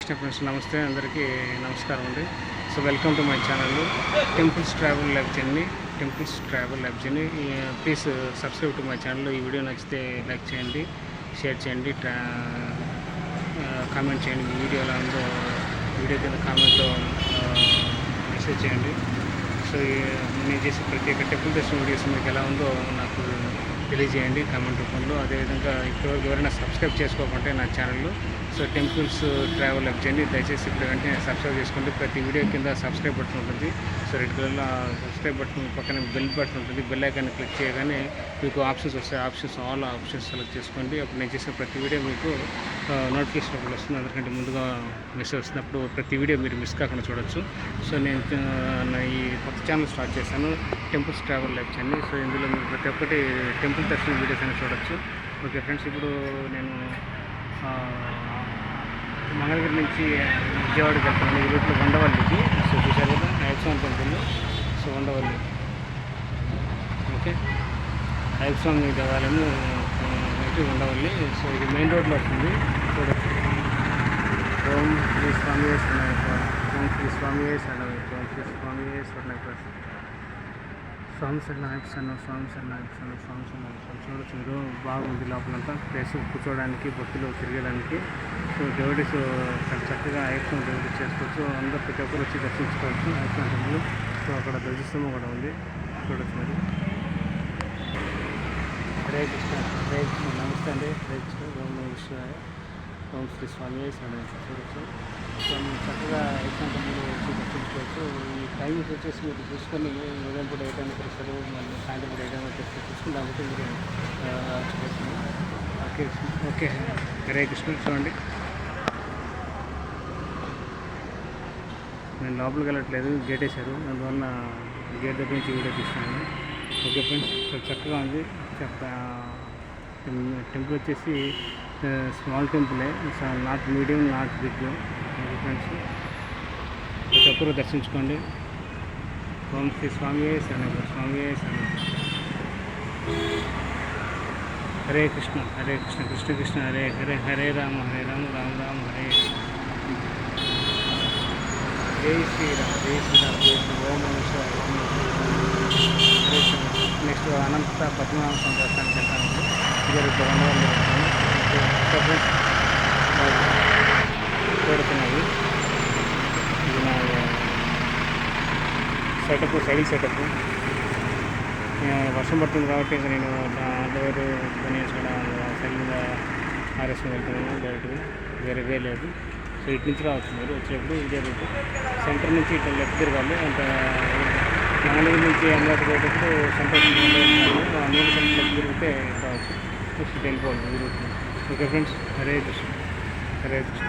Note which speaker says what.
Speaker 1: Friends నమస్తే, అందరికీ నమస్కారం అండి. So welcome to my channel temples travel labs అని. Please subscribe to my channel. ఈ వీడియో నచ్చితే లైక్ చేయండి, షేర్ చేయండి, కామెంట్ చేయండి. మీ వీడియో ఎలా ఉందో వీడియో కింద కామెంట్లో మెసేజ్ చేయండి. సో నేను చేసే ప్రతి ఒక్క టెంపుల్ దర్శనం వీడియోస్ మీకు ఎలా ఉందో నాకు తెలియజేయండి కామెంట్ రూపంలో. అదేవిధంగా ఇప్పటివరకు ఎవరైనా సబ్స్క్రైబ్ చేసుకోకుంటే నా ఛానల్ టెంపుల్స్ ట్రావెల్ ల్యాబ్స్ చేయండి. దయచేసి ఇప్పుడు వెంటనే సబ్స్క్రైబ్ చేసుకోండి. ప్రతి వీడియో కింద సబ్స్క్రైబ్ బటన్ ఉంటుంది. సో రెడ్ కలర్లో సబ్స్క్రైబ్ బటన్ పక్కన బెల్ బటన్ ఉంటుంది. బెల్ ఐకాన్ క్లిక్ చేయగానే మీకు ఆప్షన్స్ వస్తాయి. ఆల్ ఆప్షన్స్ సెలెక్ట్ చేసుకోండి. అప్పుడు నేను చేసిన ప్రతి వీడియో మీకు నోటిఫికేషన్ అప్పుడు వస్తుంది. అందరికంటే ముందుగా మెసేజ్ వస్తున్నప్పుడు ప్రతి వీడియో మీరు మిస్ కాకుండా చూడొచ్చు. సో నేను ఈ కొత్త ఛానల్ స్టార్ట్ చేశాను, టెంపుల్స్ ట్రావెల్ ల్యాబ్స్ అని. సో ఇందులో మీరు ప్రతి ఒక్కటి టెంపుల్ దర్శనం వీడియోస్ అని చూడొచ్చు. ఓకే ఫ్రెండ్స్, ఇప్పుడు నేను మంగళగిరి నుంచి విజయవాడకి వెళ్తున్నాను. ఈ రూట్లో ఉండవల్లికి. సో చూసారు కదా, Ayyappa Swamy temple. So Undavalli, okay, Ayyappa Swamy దేవాలయం ఉండవల్లి. సో ఇది మెయిన్ రోడ్లో వస్తుంది. చూడొచ్చు. ఓం శ్రీ స్వామి శరణయ్యప్ప, ఓం శ్రీ స్వామి శరణయ్యప్ప, ఓం శ్రీ స్వామి శరణయ్యప్ప, స్వామి శరణయ్యప్ప, స్వామి శరణయ్యప్ప, స్వామి శరణయ్యప్ప. చూడొచ్చు మీరు, బాగుంది లోపలంతా ప్లేస్ కూర్చోవడానికి, భక్తులు తిరగడానికి. సో డెవోటీస్ చక్కగా అయ్యప్పస్వామి డెవోటీస్ చేసుకోవచ్చు. అందరూ ప్రతి ఒక్కరు వచ్చి దర్శించుకోవచ్చు అయ్యప్పస్వామి టెంపుల్. సో అక్కడ ధ్వజస్తంభం కూడా ఉంది, చూడొచ్చు మీరు. హరే కృష్ణ, హరే కృష్ణ. నమస్తే అండి. హరే కృష్ణ. ఓం నమః శివాయ, ఓం శ్రీ స్వామి శరణయ్యప్ప. చూడొచ్చు. సో చక్కగా అయ్యప్పస్వామి టెంపుల్ వచ్చి దర్శించుకోవచ్చు. ఈ టైమింగ్స్ వచ్చేసి మీరు చూసుకొని ఉదయం పూట ఏ టైంకి వస్తారు, మళ్ళీ సాయంత్రం పూట ఏ టైం వచ్చేసి చూసుకుని కాబట్టి మీరు చూపిస్తుంది. Okay okay, Hare Krishna. చూడండి, నేను లోపలికి వెళ్ళట్లేదు, గేట్ వేశారు, అందువల్ల గేట్ దగ్గర నుంచి వీడియో తీస్తున్నాను. ఓకే ఫ్రెండ్స్, చక్కగా ఉంది. టెంపుల్ వచ్చేసి స్మాల్ టెంపులే, not medium, not big. Okay friends, ప్రతి ఒక్కరూ దర్శించుకోండి. ఓం శ్రీ స్వామి శరణయ్యప్ప, స్వామి శరణయ్యప్ప. హరే కృష్ణ, హరే కృష్ణ, కృష్ణ కృష్ణ హరే హరే, హరే రామ, రామ రామ హరే. జై శ్రీరామ్, జై శ్రీరామ్, జై శ్రీ ఓం నమః శివాయ. నెక్స్ట్ అనంత పద్మనాభ స్వామి దర్శనానికి వెళ్తాను. ఇదే ఉండవల్లి వెళ్తాను. చూడుతున్నది ఇది నా సెటప్, సైడ్ సెటప్. వర్షం పడుతుంది కాబట్టి ఇంకా నేను డోర్ బనియన్స్ కూడా సైడ్ మీద ఆరేసుకుని వెళ్తున్నాను డైరెక్ట్గా, వేరే లేదు. సో ఇటు నుంచి రావచ్చు మీరు వచ్చేటప్పుడు. ఇదే రూట్ సెంటర్ నుంచి ఇట్లా లెఫ్ట్ తిరగాలి. అంత మంగళగిరి నుంచి అమరావతి పోయేటప్పుడు సెంటర్ నీళ్ళు సెంటర్ తిరిగితే రావచ్చు. నెక్స్ట్ వెళ్ళిపోవాలి ఈ route. Okay friends, Hare Krishna, Hare Krishna.